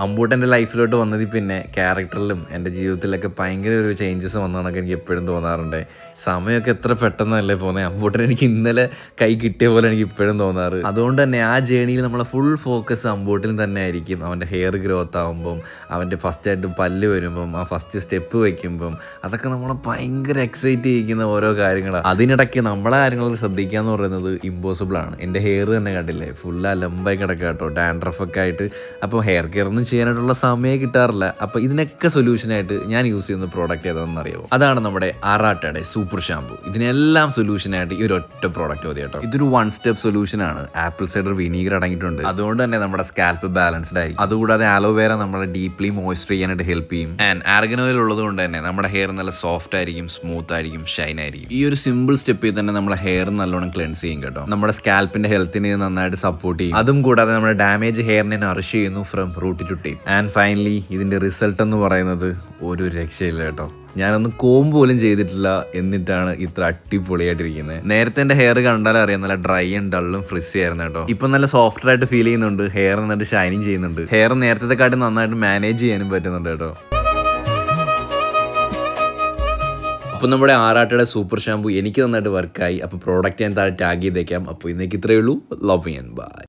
അമ്പൂട്ടൻ്റെ ലൈഫിലോട്ട് വന്നതിൽ പിന്നെ ക്യാരക്ടറിലും എൻ്റെ ജീവിതത്തിലൊക്കെ ഭയങ്കര ഒരു ചേഞ്ചസ് വന്നതെന്നൊക്കെ എനിക്ക് എപ്പോഴും തോന്നാറുണ്ട്. സമയമൊക്കെ എത്ര പെട്ടെന്നല്ലേ പോകുന്നത്. അമ്പൂട്ടൻ എനിക്ക് ഇന്നലെ കൈ കിട്ടിയ പോലെ എനിക്ക് ഇപ്പോഴും തോന്നാറ്. അതുകൊണ്ട് തന്നെ ആ ജേണിയിൽ നമ്മളെ ഫുൾ ഫോക്കസ് അമ്പൂട്ടിൽ തന്നെ ആയിരിക്കും. അവൻ്റെ ഹെയർ ഗ്രോത്ത് ആകുമ്പം, അവൻ്റെ ഫസ്റ്റായിട്ട് പല്ല് വരുമ്പം, ആ ഫസ്റ്റ് സ്റ്റെപ്പ് വയ്ക്കുമ്പം, അതൊക്കെ നമ്മളെ ഭയങ്കര എക്സൈറ്റ് ചെയ്യിക്കുന്ന ഓരോ കാര്യങ്ങളാണ്. അതിനിടയ്ക്ക് നമ്മളെ കാര്യങ്ങൾ ശ്രദ്ധിക്കുക എന്ന് പറയുന്നത് ഇമ്പോസിബിളാണ്. എൻ്റെ ഹെയർ തന്നെ കണ്ടില്ലേ, ഫുൾ അലമ്പായി കിടക്കുക കേട്ടോ, ഡാൻഡ്രഫൊക്കെ ആയിട്ട്. അപ്പോൾ ഹെയർ കെയർ ഒന്നും ചെയ്യാനായിട്ടുള്ള സമയം കിട്ടാറില്ല. അപ്പോൾ ഇതിനൊക്കെ സൊല്യൂഷനായിട്ട് ഞാൻ യൂസ് ചെയ്യുന്ന പ്രോഡക്റ്റ് ഏതാണെന്ന് അറിയാമോ? അതാണ് നമ്മുടെ ആറാട്ടയുടെ സൂപ്പർ ഷാമ്പു. ഇതിനെല്ലാം സൊല്യൂഷനായിട്ട് ഈ ഒരു ഒറ്റ പ്രോഡക്റ്റ് മതി കേട്ടോ. ഇതൊരു 1 സ്റ്റെപ്പ് സൊല്യൂഷനാണ്. ആപ്പിൾ സൈഡർ വിനീഗർ അടങ്ങിയിട്ടുണ്ട്. അതുകൊണ്ട് തന്നെ നമ്മുടെ സ്കാൽപ്പ് ബാലൻസ്ഡ് ആയിരിക്കും. അതുകൂടാതെ ആലോവേര നമ്മളെ ഡീപ്ലി മോയ്സ്ചർ ചെയ്യാനായിട്ട് ഹെൽപ്പ് ചെയ്യും. ആൻഡ് ആർഗൻ ഓയിൽ ഉള്ളത് കൊണ്ട് തന്നെ നമ്മുടെ ഹെയർ നല്ല സോഫ്റ്റ് ആയിരിക്കും, സ്മൂത്ത് ആയിരിക്കും, ഷൈൻ ആയിരിക്കും. ഈ ഒരു സിമ്പിൾ സ്റ്റെപ്പിൽ തന്നെ നമ്മുടെ ഹെയർ നല്ലോണം ക്ലെൻസ് ചെയ്യും കേട്ടോ. നമ്മുടെ സ്കാൽപ്പിന്റെ ഹെൽത്തിനെ നന്നായിട്ട് സപ്പോർട്ട് ചെയ്യും. അതും കൂടാതെ നമ്മുടെ ഡാമേജ് ഹെയറിനെ നറിഷ് ചെയ്യുന്നു from root to tip. And finally ഇതിന്റെ റിസൾട്ട് എന്ന് പറയുന്നത് ഒരു രക്ഷയില്ല കേട്ടോ. ഞാനൊന്ന് കോമ്പ് പോലും ചെയ്തിട്ടില്ല, എന്നിട്ടാണ് ഇത്ര അടിപൊളിയായിട്ടിരിക്കുന്നത്. നേരത്തെ എൻ്റെ ഹെയർ കണ്ടാലും അറിയാം, നല്ല ഡ്രൈ ആൻഡ് ഡള്ളും ഫ്രിസി ആയിരുന്നു കേട്ടോ. ഇപ്പം നല്ല സോഫ്റ്റ് ആയിട്ട് ഫീൽ ചെയ്യുന്നുണ്ട്. ഹെയർ നന്നായിട്ട് ഷൈനിങ് ചെയ്യുന്നുണ്ട്. ഹെയർ നേരത്തെ നന്നായിട്ട് മാനേജ് ചെയ്യാനും പറ്റുന്നുണ്ട് കേട്ടോ. അപ്പോൾ നമ്മുടെ ആറാട്ടയുടെ സൂപ്പർ ഷാമ്പു എനിക്ക് നന്നായിട്ട് വർക്കായി. അപ്പോൾ പ്രോഡക്റ്റ് ഞാൻ താഴെ ടാഗ് ചെയ്തേക്കാം. അപ്പോൾ ഇന്നേക്ക് ഇത്രയേ ഉള്ളൂ. Love and by.